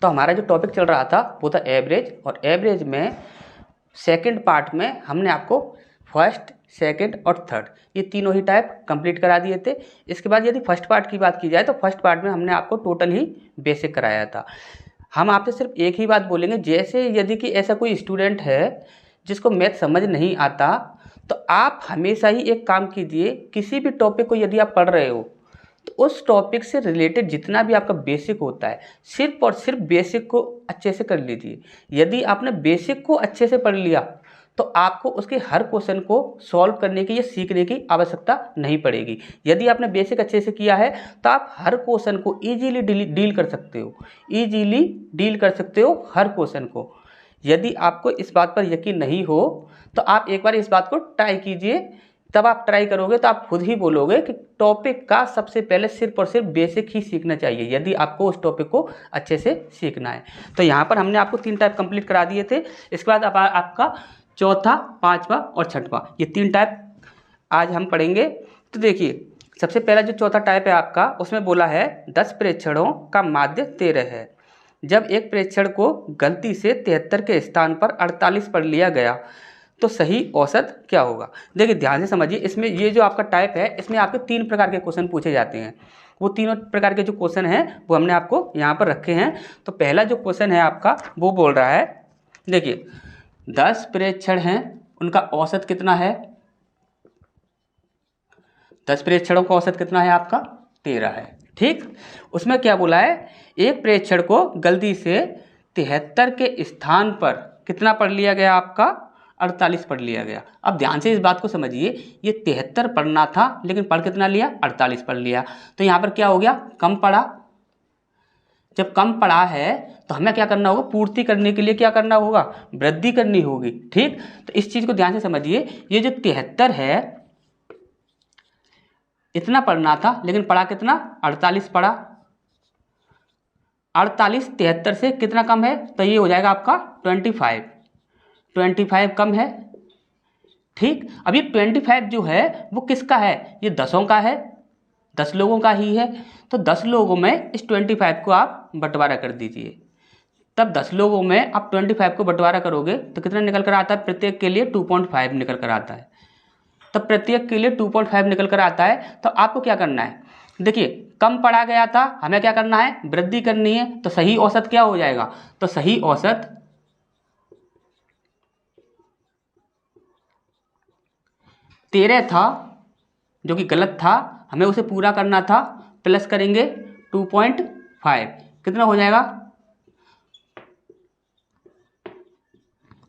तो हमारा जो टॉपिक चल रहा था वो था एवरेज, और एवरेज में सेकंड पार्ट में हमने आपको फर्स्ट, सेकंड और थर्ड ये तीनों ही टाइप कंप्लीट करा दिए थे। इसके बाद यदि फर्स्ट पार्ट की बात की जाए तो फर्स्ट पार्ट में हमने आपको टोटल ही बेसिक कराया था। हम आपसे सिर्फ एक ही बात बोलेंगे, जैसे यदि कि ऐसा कोई स्टूडेंट है जिसको मैथ समझ नहीं आता, तो आप हमेशा ही एक काम कीजिए, किसी भी टॉपिक को यदि आप पढ़ रहे हो तो उस टॉपिक से रिलेटेड जितना भी आपका बेसिक होता है सिर्फ और सिर्फ बेसिक को अच्छे से कर लीजिए। यदि आपने बेसिक को अच्छे से पढ़ लिया तो आपको उसके हर क्वेश्चन को सॉल्व करने की या सीखने की आवश्यकता नहीं पड़ेगी। यदि आपने बेसिक अच्छे से किया है तो आप हर क्वेश्चन को ईजीली डील कर सकते हो, ईजीली डील कर सकते हो हर क्वेश्चन को। यदि आपको इस बात पर यकीन नहीं हो तो आप एक बार इस बात को ट्राई कीजिए, तब आप ट्राई करोगे तो आप खुद ही बोलोगे कि टॉपिक का सबसे पहले सिर्फ और सिर्फ बेसिक ही सीखना चाहिए यदि आपको उस टॉपिक को अच्छे से सीखना है। तो यहाँ पर हमने आपको 3 टाइप कंप्लीट करा दिए थे। इसके बाद अब आपका चौथा, पांचवा और छठवां ये 3 टाइप आज हम पढ़ेंगे। तो देखिए, सबसे पहला जो चौथा टाइप है आपका, उसमें बोला है 10 प्रेक्षणों का माध्य 13 है। जब एक प्रेक्षण को गलती से 73 के स्थान पर 48 पर लिया गया तो सही औसत क्या होगा। देखिए ध्यान से समझिए, इसमें ये जो आपका टाइप है इसमें आपके 3 प्रकार के क्वेश्चन पूछे जाते हैं। वो तीनों प्रकार के जो क्वेश्चन हैं वो हमने आपको यहाँ पर रखे हैं। तो पहला जो क्वेश्चन है आपका वो बोल रहा है, देखिए 10 प्रेक्षण हैं, उनका औसत कितना है। 10 प्रेक्षणों का औसत कितना है आपका 13 है। ठीक, उसमें क्या बोला है, एक प्रेक्षण को गलती से 73 के स्थान पर कितना पढ़ लिया गया आपका 48 पढ़ लिया गया। अब ध्यान से इस बात को समझिए, ये 73 पढ़ना था लेकिन पढ़ कितना लिया 48 पढ़ लिया। तो यहाँ पर क्या हो गया, कम पढ़ा। जब कम पढ़ा है तो हमें क्या करना होगा, पूर्ति करने के लिए क्या करना होगा, वृद्धि करनी होगी। ठीक, तो इस चीज को ध्यान से समझिए, ये जो 73 है इतना पढ़ना था लेकिन पढ़ा कितना 48 पढ़ा। 48 73 से कितना कम है, तो ये हो जाएगा आपका 25 कम है। ठीक, अब ये 25 जो है वो किसका है, ये 10 का है, 10 लोगों का ही है। तो 10 लोगों में इस 25 को आप बंटवारा कर दीजिए। तब 10 लोगों में आप 25 को बंटवारा करोगे तो कितना निकल कर आता है, प्रत्येक के लिए 2.5 निकल कर आता है। तब प्रत्येक के लिए 2.5 निकल कर आता है। तो आपको क्या करना है, देखिए कम पढ़ा गया था, हमें क्या करना है, वृद्धि करनी है। तो सही औसत क्या हो जाएगा, तो सही औसत 13 था जो कि गलत था, हमें उसे पूरा करना था, प्लस करेंगे 2.5 कितना हो जाएगा।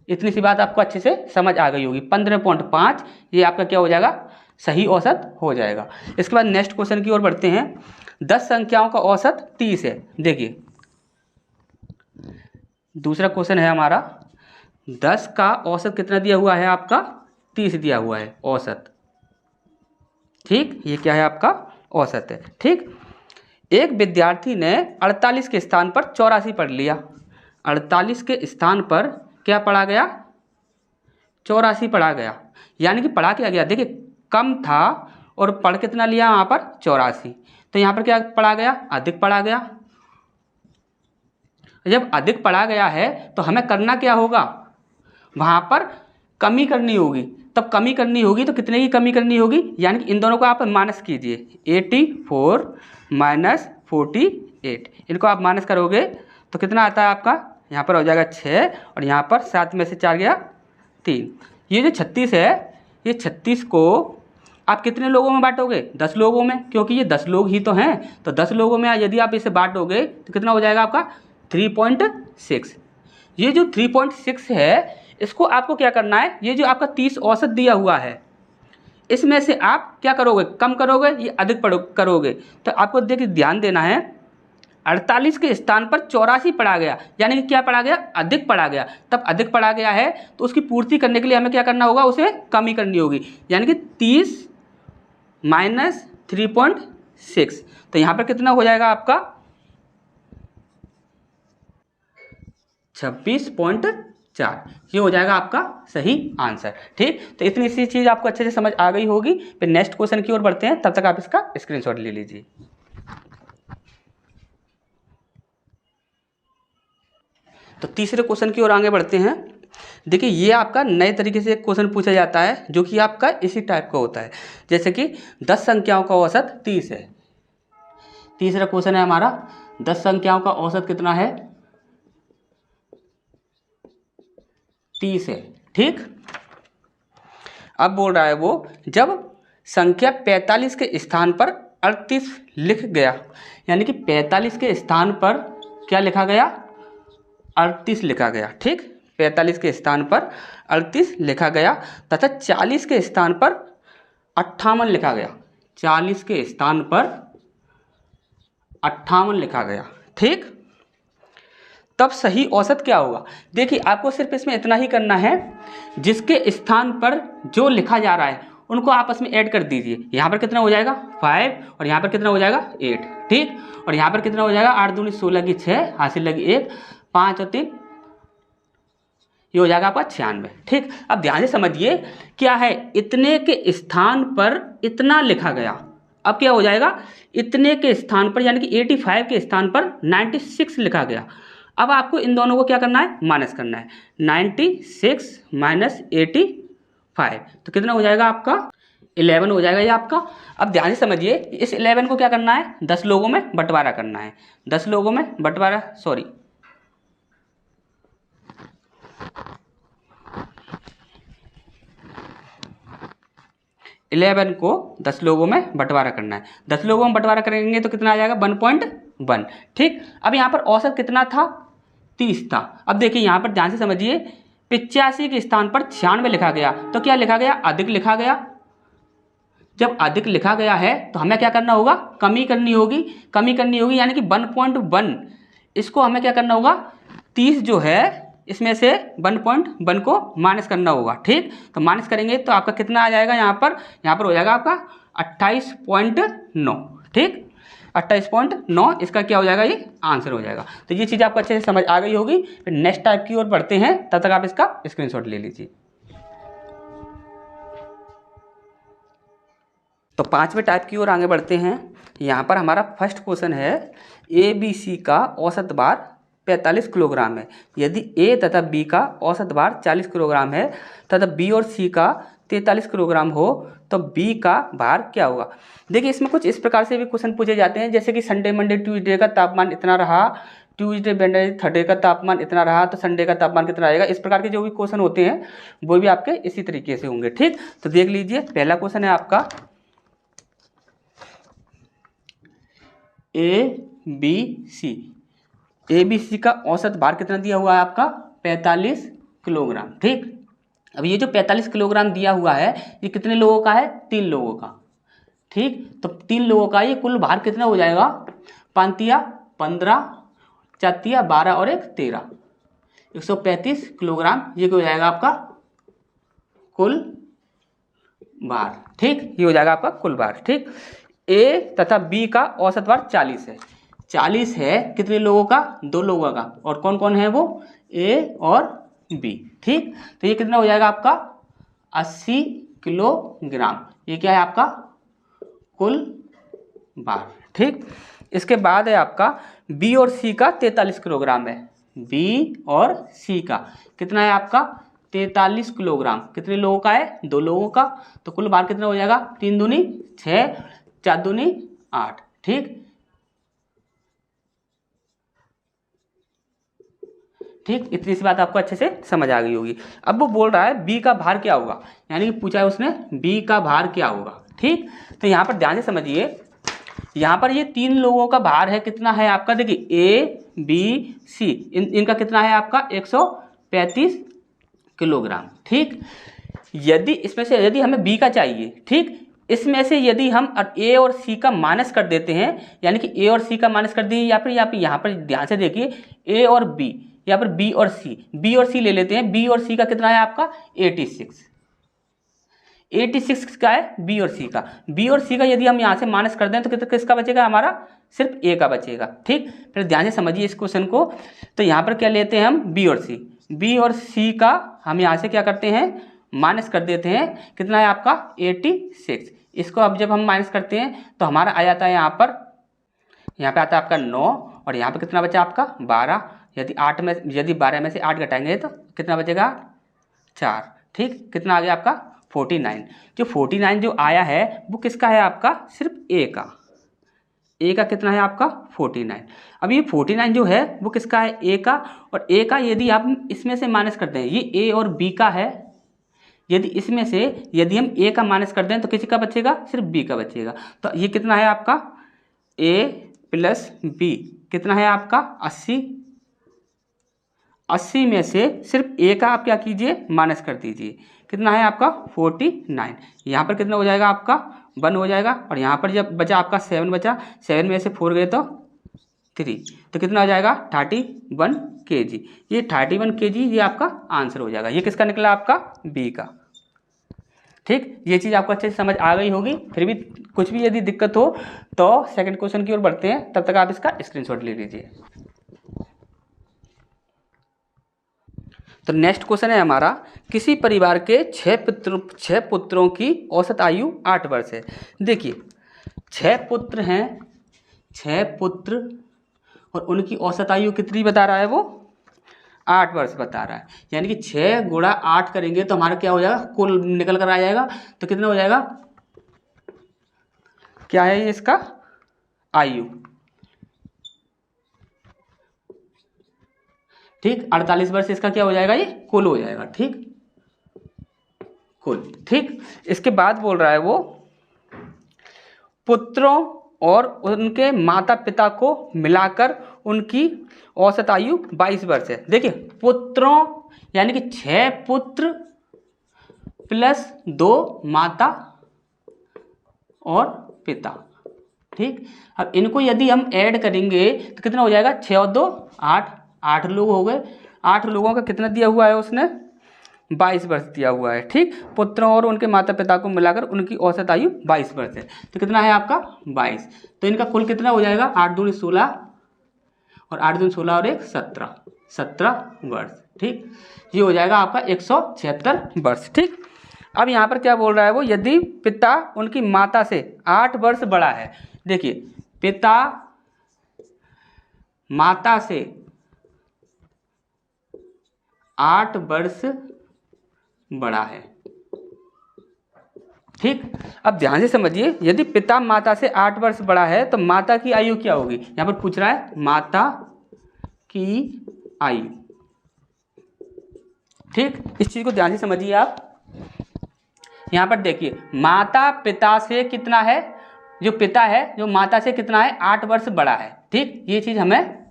इतनी सी बात आपको अच्छे से समझ आ गई होगी। 15.5 ये आपका क्या हो जाएगा, सही औसत हो जाएगा। इसके बाद नेक्स्ट क्वेश्चन की ओर बढ़ते हैं। 10 संख्याओं का औसत 30 है। देखिए दूसरा क्वेश्चन है हमारा, 10 का औसत कितना दिया हुआ है आपका 30 दिया हुआ है औसत। ठीक, ये क्या है आपका औसत है। ठीक, एक विद्यार्थी ने 48 के स्थान पर 84 पढ़ लिया। 48 के स्थान पर क्या पढ़ा गया, 84 पढ़ा गया। यानी कि पढ़ा क्या गया, देखिए कम था और पढ़ कितना लिया यहाँ पर 84। तो यहाँ पर क्या पढ़ा गया, अधिक पढ़ा गया। जब अधिक पढ़ा गया है तो हमें करना क्या होगा, वहाँ पर कमी करनी होगी। तब कमी करनी होगी तो कितने की कमी करनी होगी, यानी कि इन दोनों को आप माइनस कीजिए, 84 माइनस 48, इनको आप माइनस करोगे तो कितना आता है आपका, यहाँ पर हो जाएगा 6 और यहाँ पर 7 में से 4 गया 3। ये जो 36 है, ये 36 को आप कितने लोगों में बांटोगे, 10 लोगों में, क्योंकि ये 10 लोग ही तो हैं। तो 10 लोगों में यदि आप इसे बांटोगे तो कितना हो जाएगा आपका 3.6। ये जो 3.6 है इसको आपको क्या करना है, ये जो आपका 30 औसत दिया हुआ है इसमें से आप क्या करोगे, कम करोगे, ये अधिक करोगे। तो आपको देखिए ध्यान देना है, 48 के स्थान पर 84 पढ़ा गया, यानी कि क्या पढ़ा गया, अधिक पढ़ा गया। तब अधिक पढ़ा गया है तो उसकी पूर्ति करने के लिए हमें क्या करना होगा, उसे कमी करनी होगी, यानी कि 30 माइनस 3.6। तो यहाँ पर कितना हो जाएगा आपका 26.4, ये हो जाएगा आपका सही आंसर। ठीक, तो इतनी सी चीज़ आपको अच्छे से समझ आ गई होगी। फिर नेक्स्ट क्वेश्चन की ओर बढ़ते हैं, तब तक आप इसका स्क्रीनशॉट ले लीजिए। तो तीसरे क्वेश्चन की ओर आगे बढ़ते हैं। देखिए ये आपका नए तरीके से एक क्वेश्चन पूछा जाता है जो कि आपका इसी टाइप का होता है, जैसे कि 10 संख्याओं का औसत 30 है। तीसरा क्वेश्चन है हमारा 10 संख्याओं का औसत कितना है, 30 है। ठीक, अब बोल रहा है वो जब संख्या 45 के स्थान पर 38 लिख गया, यानी कि 45 के स्थान पर क्या लिखा गया, 38 लिखा गया। ठीक, 45 के स्थान पर 38 लिखा गया तथा 40 के स्थान पर 58 लिखा गया, 40 के स्थान पर 58 लिखा गया। ठीक, तब सही औसत क्या होगा। देखिए आपको सिर्फ इसमें इतना ही करना है, जिसके स्थान पर जो लिखा जा रहा है उनको आपस में ऐड कर दीजिए। यहाँ पर कितना हो जाएगा 5 और यहाँ पर कितना हो जाएगा 8। ठीक, और यहाँ पर कितना हो जाएगा 8 दूनी 16 की 6, हासिल लगी 1, 5 और 3 ये हो जाएगा आपका 96। ठीक, अब ध्यान से समझिए क्या है, इतने के स्थान पर इतना लिखा गया, अब क्या हो जाएगा इतने के स्थान पर यानी कि 85 के स्थान पर 96 लिखा गया। अब आपको इन दोनों को क्या करना है, माइनस करना है। 96 माइनस 85 तो कितना हो जाएगा आपका 11 हो जाएगा ये आपका। अब ध्यान से समझिए इस 11 को क्या करना है, 10 लोगों में बंटवारा करना है। 10 लोगों में बंटवारा 11 को 10 लोगों में बंटवारा करना है। 10 लोगों में बंटवारा करेंगे तो कितना आ जाएगा 1.1। ठीक, अब यहाँ पर औसत कितना था 30 था। अब देखिए यहाँ पर ध्यान से समझिए 85 के स्थान पर 96 लिखा गया, तो क्या लिखा गया, अधिक लिखा गया। जब अधिक लिखा गया है तो हमें क्या करना होगा, कमी करनी होगी। कमी करनी होगी यानी कि 1.1 इसको हमें क्या करना होगा, 30 जो है इसमें से 1.1 को माइनस करना होगा। ठीक, तो माइनस करेंगे तो आपका कितना आ जाएगा, यहाँ पर हो जाएगा आपका 28.9। ठीक, 28.9 इसका क्या हो जाएगा, ये आंसर हो जाएगा। तो ये चीज़ आपको अच्छे से समझ आ गई होगी। फिर नेक्स्ट टाइप की ओर बढ़ते हैं, तब तक आप इसका स्क्रीनशॉट ले लीजिए। तो 5वें टाइप की ओर आगे बढ़ते हैं। यहाँ पर हमारा फर्स्ट क्वेश्चन है ABC का औसत भार 45 किलोग्राम है। यदि A तथा B का औसत भार 40 किलोग्राम है तथा B और C का 43 किलोग्राम हो तो B का भार क्या होगा। देखिए इसमें कुछ इस प्रकार से भी क्वेश्चन पूछे जाते हैं, जैसे कि संडे मंडे ट्यूसडे का तापमान इतना रहा, ट्यूसडे वेडनेसडे थर्सडे का तापमान इतना रहा, तो संडे का तापमान कितना रहेगा। इस प्रकार के जो भी क्वेश्चन होते हैं वो भी आपके इसी तरीके से होंगे। ठीक, तो देख लीजिए पहला क्वेश्चन है आपका ABC का औसत भार कितना दिया हुआ है आपका 45 किलोग्राम। ठीक, अब ये जो 45 किलोग्राम दिया हुआ है ये कितने लोगों का है, 3 लोगों का। ठीक, तो 3 लोगों का ये कुल भार कितना हो जाएगा, 5 15 4 12 और 1 13 135 किलोग्राम ये हो जाएगा आपका कुल भार। ठीक, ये हो जाएगा आपका कुल भार। ठीक, A तथा B का औसत भार 40 है। 40 है कितने लोगों का, 2 लोगों का, और कौन कौन है वो, A और B। ठीक, तो ये कितना हो जाएगा आपका 80 किलोग्राम, ये क्या है आपका कुल भार। ठीक, इसके बाद है आपका B और C का 43 किलोग्राम है। B और C का कितना है आपका 43 किलोग्राम, कितने लोगों का है, 2 लोगों का, तो कुल भार कितना हो जाएगा 3 दूनी 6 4 दूनी 8। ठीक, ठीक, इतनी सी बात आपको अच्छे से समझ आ गई होगी। अब वो बोल रहा है B का भार क्या होगा, यानी कि पूछा है उसने B का भार क्या होगा। ठीक, तो यहाँ पर ध्यान से समझिए, यहाँ पर ये 3 लोगों का भार है, कितना है आपका, देखिए A B C इनका कितना है आपका 135 किलोग्राम। ठीक, यदि इसमें से यदि हमें B का चाहिए, ठीक, इसमें से यदि हम A और C का माइनस कर देते हैं, यानी कि A और C का माइनस कर दिए, या फिर यहाँ पर ध्यान से देखिए A और B, यहाँ पर B और C ले लेते हैं। B और C का कितना है आपका 86 का है B और C का। B और C का यदि हम यहाँ से माइनस कर दें तो किसका बचेगा, हमारा सिर्फ A का बचेगा। ठीक, फिर ध्यान से समझिए इस क्वेश्चन को। तो यहाँ पर क्या लेते हैं हम B और C का हम यहाँ से क्या करते हैं, माइनस कर देते हैं। कितना है आपका 86। इसको अब जब हम माइनस करते हैं तो हमारा आ जाता है यहाँ पे आता है आपका 9, और यहाँ पे कितना बचा आपका 12, यदि 12 में से 8 घटाएंगे तो कितना बचेगा 4। ठीक, कितना आ गया आपका 49। जो 49 जो आया है वो किसका है आपका, सिर्फ ए का। ए का कितना है आपका 49। अब ये 49 जो है वो किसका है, ए का। और ए का यदि आप इसमें से माइनस करते हैं, ये ए और बी का है, यदि इसमें से यदि हम ए का माइनस कर दें तो किसी का बचेगा, सिर्फ बी का बचेगा। तो ये कितना है आपका ए प्लस बी, कितना है आपका 80। 80 में से सिर्फ ए का आप क्या कीजिए, माइनस कर दीजिए, कितना है आपका 49। यहाँ पर कितना हो जाएगा आपका 1 हो जाएगा। और यहाँ पर जब बचा आपका 7 बचा, 7 में से 4 गए तो 3, तो कितना हो जाएगा 31 kg। ये 31 kg ये आपका आंसर हो जाएगा। ये किसका निकला आपका, बी का। ठीक, ये चीज़ आपको अच्छे से समझ आ गई होगी। फिर भी कुछ भी यदि दिक्कत हो तो सेकंड क्वेश्चन की ओर बढ़ते हैं, तब तक आप इसका स्क्रीनशॉट ले लीजिए। तो नेक्स्ट क्वेश्चन है हमारा, किसी परिवार के 6 पुत्रों की औसत आयु 8 वर्ष है। देखिए 6 पुत्र हैं, 6 पुत्र, और उनकी औसत आयु कितनी बता रहा है, वो 8 वर्ष बता रहा है। यानी कि 6 गुणा 8 करेंगे तो हमारा क्या हो जाएगा, कुल निकल कर आ जाएगा। तो कितना हो जाएगा, क्या है इसका आयु, ठीक 48 वर्ष इसका क्या हो जाएगा, ये कुल हो जाएगा। ठीक, कुल। ठीक, इसके बाद बोल रहा है वो पुत्रों और उनके माता पिता को मिलाकर उनकी औसत आयु 22 वर्ष है। देखिए पुत्रों यानी कि 6 पुत्र प्लस 2 माता और पिता। ठीक, अब इनको यदि हम ऐड करेंगे तो कितना हो जाएगा, 6 और 2 8, 8 लोग हो गए। 8 लोगों का कितना दिया हुआ है उसने, 22 वर्ष दिया हुआ है। ठीक, पुत्रों और उनके माता पिता को मिलाकर उनकी औसत आयु 22 वर्ष है। तो कितना है आपका 22। तो इनका कुल कितना हो जाएगा, 8 दूनी 16 और 8 दूनी 16 और 1 17 वर्ष। ठीक, ये हो जाएगा आपका 176 वर्ष। ठीक, अब यहाँ पर क्या बोल रहा है वो, यदि पिता उनकी माता से 8 वर्ष बड़ा है। देखिए पिता माता से 8 वर्ष बड़ा है। ठीक, अब ध्यान से समझिए, यदि पिता माता से 8 वर्ष बड़ा है तो माता की आयु क्या होगी। यहां पर पूछ रहा है माता की आयु। ठीक, इस चीज को ध्यान से समझिए आप। यहां पर देखिए माता पिता से कितना है, जो पिता है जो माता से कितना है, 8 वर्ष बड़ा है। ठीक, ये चीज हमें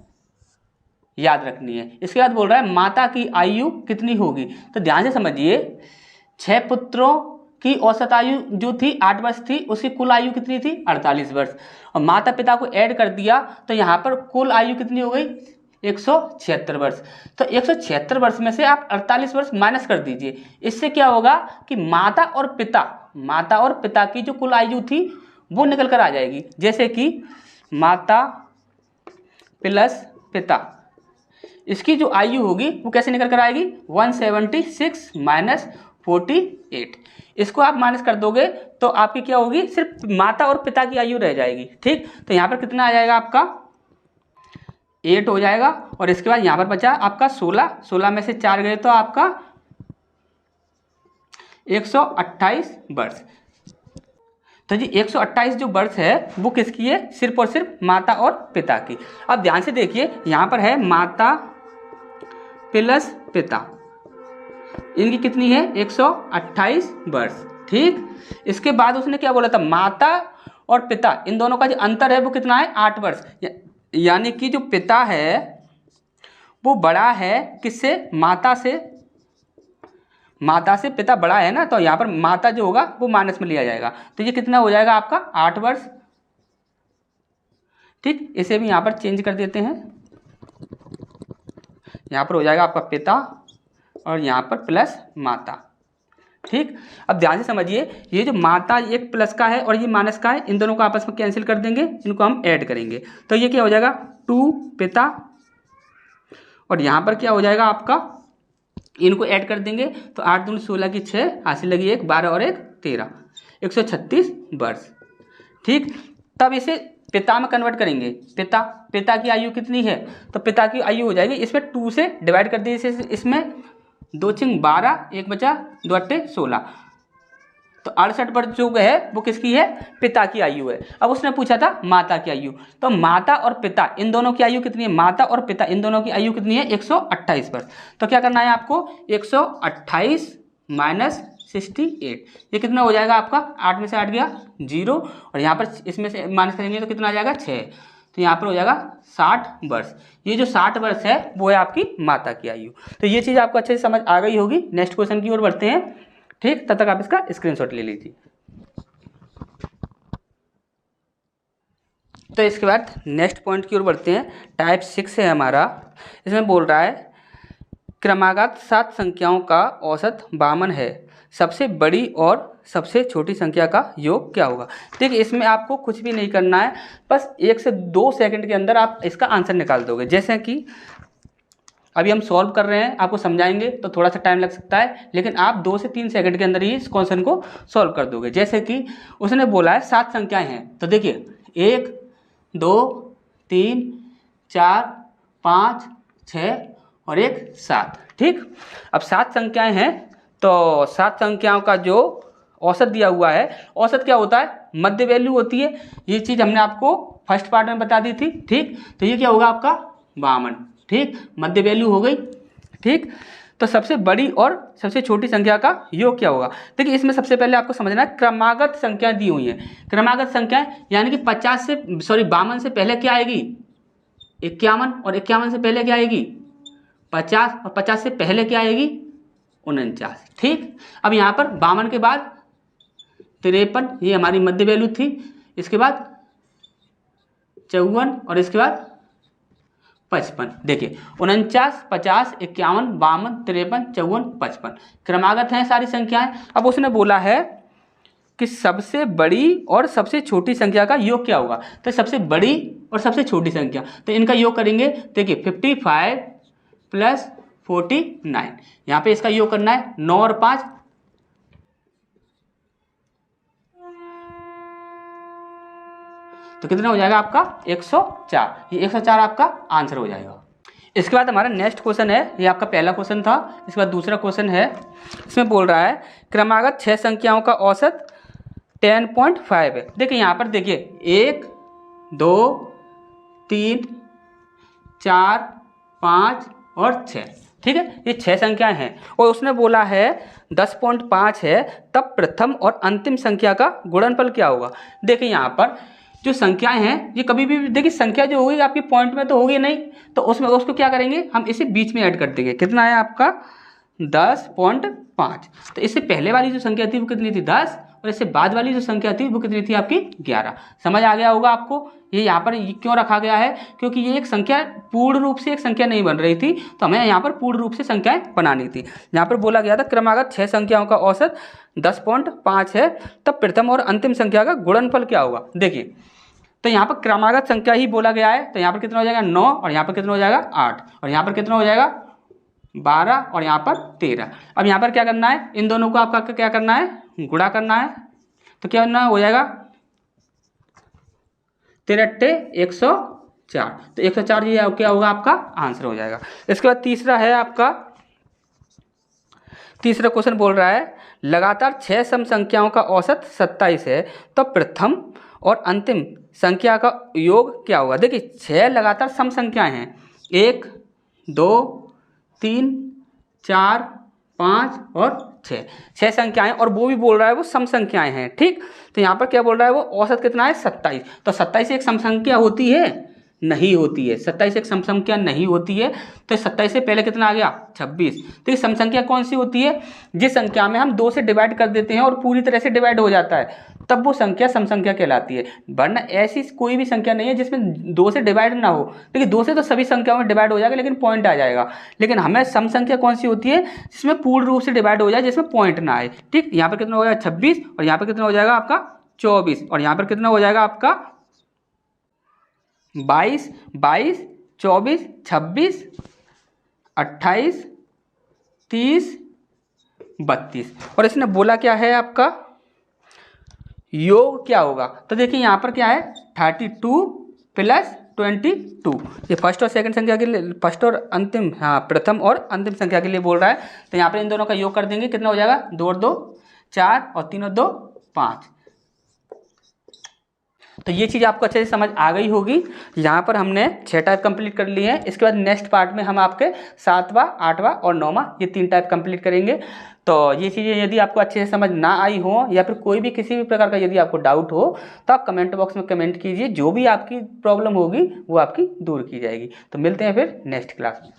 याद रखनी है। इसके बाद बोल रहा है माता की आयु कितनी होगी। तो ध्यान से समझिए, 6 पुत्रों की औसत आयु जो थी 8 वर्ष थी, उसकी कुल आयु कितनी थी 48 वर्ष, और माता पिता को ऐड कर दिया तो यहाँ पर कुल आयु कितनी हो गई 176 वर्ष। तो 176 वर्ष में से आप 48 वर्ष माइनस कर दीजिए। इससे क्या होगा कि माता और पिता की जो कुल आयु थी वो निकल कर आ जाएगी। जैसे कि माता प्लस पिता, इसकी जो आयु होगी वो कैसे निकल कर आएगी, 176 माइनस 48। इसको आप माइनस कर दोगे तो आपकी क्या होगी, सिर्फ माता और पिता की आयु रह जाएगी। ठीक, तो यहाँ पर कितना आ जाएगा आपका 8 हो जाएगा। और इसके बाद यहाँ पर बचा आपका 16 में से 4 गए तो आपका 128 वर्ष। तो जी 128 जो वर्ष है वो किसकी है, सिर्फ और सिर्फ माता और पिता की। अब ध्यान से देखिए, यहाँ पर है माता प्लस पिता, इनकी कितनी है 128 वर्ष। ठीक, इसके बाद उसने क्या बोला था, माता और पिता इन दोनों का जो अंतर है वो कितना है 8 वर्ष। यानी कि जो पिता है वो बड़ा है किससे, माता से पिता बड़ा है ना, तो यहाँ पर माता जो होगा वो माइनस में लिया जाएगा। तो ये कितना हो जाएगा आपका 8 वर्ष। ठीक, इसे भी यहाँ पर चेंज कर देते हैं। यहाँ पर हो जाएगा आपका पिता और यहाँ पर प्लस माता। ठीक, अब ध्यान से समझिए, ये जो माता एक प्लस का है और ये माइनस का है, इन दोनों को आपस में कैंसिल कर देंगे, इनको हम ऐड करेंगे। तो ये क्या हो जाएगा 2 पिता, और यहाँ पर क्या हो जाएगा आपका, इनको ऐड कर देंगे तो 8 दूनी 16 की 6, हासिल लगी 1 12 और 1 13, 136 वर्ष। ठीक, तब इसे पिता में कन्वर्ट करेंगे, पिता की आयु कितनी है, तो पिता की आयु हो जाएगी, इसमें 2 से डिवाइड कर दीजिए, इसमें 2 × 12, 1 बचा 2 × 16, तो 68 वर्ष जो है वो किसकी है, पिता की आयु है। अब उसने पूछा था माता की आयु, तो माता और पिता इन दोनों की आयु कितनी है, माता और पिता इन दोनों की आयु कितनी है, 128 वर्ष। तो क्या करना है आपको, 128 माइनस 68, ये कितना हो जाएगा आपका, 8 में से 8 गया 0, और यहाँ पर इसमें से माइनस करेंगे तो कितना आ जाएगा 6, तो यहाँ पर हो जाएगा 60 वर्ष। ये जो 60 वर्ष है वो है आपकी माता की आयु। तो ये चीज़ आपको अच्छे से समझ आ गई होगी। नेक्स्ट क्वेश्चन की ओर बढ़ते हैं, ठीक, तब तक आप इसका स्क्रीनशॉट ले लीजिए। तो इसके बाद नेक्स्ट पॉइंट की ओर बढ़ते हैं, टाइप 6 है हमारा। इसमें बोल रहा है क्रमागत 7 संख्याओं का औसत 52 है, सबसे बड़ी और सबसे छोटी संख्या का योग क्या होगा। देखिए इसमें आपको कुछ भी नहीं करना है, बस 1 से 2 सेकंड के अंदर आप इसका आंसर निकाल दोगे। जैसे कि अभी हम सॉल्व कर रहे हैं, आपको समझाएंगे तो थोड़ा सा टाइम लग सकता है, लेकिन आप 2 से 3 सेकंड के अंदर ही इस क्वेश्चन को सॉल्व कर दोगे। जैसे कि उसने बोला है 7 संख्याएं हैं, तो देखिए 1 2 3 4 5 6 और 1 7, ठीक। अब 7 संख्याएं हैं, तो 7 संख्याओं का जो औसत दिया हुआ है, औसत क्या होता है, मध्य वैल्यू होती है। ये चीज़ हमने आपको फर्स्ट पार्ट में बता दी थी, ठीक। तो ये क्या होगा आपका 52, ठीक, मध्य वैल्यू हो गई, ठीक। तो सबसे बड़ी और सबसे छोटी संख्या का योग क्या होगा। देखिए इसमें सबसे पहले आपको समझना है क्रमागत संख्या दी हुई है। क्रमागत संख्याएं यानी कि 52 से पहले क्या आएगी, 51, और 51 से पहले क्या आएगी 50, और 50 से पहले क्या आएगी 49, ठीक। अब यहाँ पर 52 के बाद 53, ये हमारी मध्य वैल्यू थी, इसके बाद 54 और इसके बाद 55। देखिए 49, 50, 51, 52, 53, 54, 55 क्रमागत हैं सारी संख्याएं। अब उसने बोला है कि सबसे बड़ी और सबसे छोटी संख्या का योग क्या होगा। तो सबसे बड़ी और सबसे छोटी संख्या, तो इनका योग करेंगे। देखिए 55 + 49, यहाँ पे इसका योग करना है 9 और 5, तो कितना हो जाएगा आपका 104। ये 104 आपका आंसर हो जाएगा। इसके बाद हमारा नेक्स्ट क्वेश्चन है, ये आपका पहला क्वेश्चन था, इसके बाद दूसरा क्वेश्चन है। इसमें बोल रहा है क्रमागत 6 संख्याओं का औसत 10.5 है। देखिए यहाँ पर देखिए 1 2 3 4 5 और 6, ठीक है, ये 6 संख्याएं हैं, और उसने बोला है 10.5 है, तब प्रथम और अंतिम संख्या का गुणनफल क्या होगा। देखिए यहाँ पर जो संख्याएं हैं ये कभी भी, देखिए संख्या जो होगी आपकी पॉइंट में तो होगी नहीं, तो उसमें उसको क्या करेंगे हम, इसे बीच में ऐड कर देंगे। कितना है आपका 10.5, तो इससे पहले वाली जो संख्या थी वो कितनी थी 10, और इससे बाद वाली जो संख्या थी वो कितनी थी आपकी 11। समझ आ गया होगा आपको ये यहाँ पर क्यों रखा गया है, क्योंकि ये एक संख्या पूर्ण रूप से एक संख्या नहीं बन रही थी, तो हमें यहाँ पर पूर्ण रूप से संख्याएं बनानी थी। यहाँ पर बोला गया था क्रमागत 6 संख्याओं का औसत 10.5 है, तब प्रथम और अंतिम संख्या का गुणनफल क्या होगा। देखिए तो यहाँ पर क्रमागत संख्या ही बोला गया है, तो यहाँ पर कितना हो जाएगा 9, और यहाँ पर कितना हो जाएगा 8, और यहाँ पर कितना हो जाएगा 12, और यहाँ पर 13। अब यहाँ पर क्या करना है, इन दोनों को आपका क्या करना है, गुणा करना है, तो क्या करना हो जाएगा 13 104, तो 104 ये क्या होगा आपका आंसर हो जाएगा। इसके बाद तीसरा है आपका, तीसरा क्वेश्चन बोल रहा है लगातार 6 सम संख्याओं का औसत 27 है, तो प्रथम और अंतिम संख्या का योग क्या होगा। देखिए 6 लगातार सम संख्याएं हैं, 1 2 3 4 5 और 6 संख्याएं, और वो भी बोल रहा है वो सम संख्याएं हैं, ठीक। तो यहाँ पर क्या बोल रहा है वो औसत कितना है 27, तो 27 एक सम संख्या होती है, नहीं होती है, 27 एक सम संख्या नहीं होती है। तो 27 से पहले कितना आ गया 26। तो ये सम संख्या कौन सी होती है, जिस संख्या में हम 2 से डिवाइड कर देते हैं और पूरी तरह से डिवाइड हो जाता है, तब वो संख्या सम संख्या कहलाती है। वरना ऐसी कोई भी संख्या नहीं है जिसमें 2 से डिवाइड ना हो। देखिए 2 से तो सभी संख्याओं में डिवाइड हो जाएगा, लेकिन पॉइंट आ जाएगा। लेकिन हमें सम संख्या कौन सी होती है, जिसमें पूर्ण रूप से डिवाइड हो जाए, जिसमें पॉइंट ना आए, ठीक। यहाँ पर कितना हो जाएगा 26, और यहाँ पर कितना हो जाएगा आपका 24, और यहाँ पर कितना हो जाएगा आपका 22 22 24 26 28 30 32। और इसने बोला क्या है आपका, योग क्या होगा। तो देखिए यहाँ पर क्या है 32 प्लस 22, ये फर्स्ट और सेकंड संख्या के लिए, फर्स्ट और अंतिम, हाँ प्रथम और अंतिम संख्या के लिए बोल रहा है। तो यहाँ पर इन दोनों का योग कर देंगे, कितना हो जाएगा 2 और 2 4 और 3 और 2 5। तो ये चीज़ आपको अच्छे से समझ आ गई होगी। यहाँ पर हमने 6 टाइप कंप्लीट कर लिए हैं। इसके बाद नेक्स्ट पार्ट में हम आपके 7वां 8वां और 9वां ये 3 टाइप कंप्लीट करेंगे। तो ये चीज़ें यदि आपको अच्छे से समझ ना आई हो या फिर कोई भी किसी भी प्रकार का यदि आपको डाउट हो तो आप कमेंट बॉक्स में कमेंट कीजिए, जो भी आपकी प्रॉब्लम होगी वो आपकी दूर की जाएगी। तो मिलते हैं फिर नेक्स्ट क्लास में।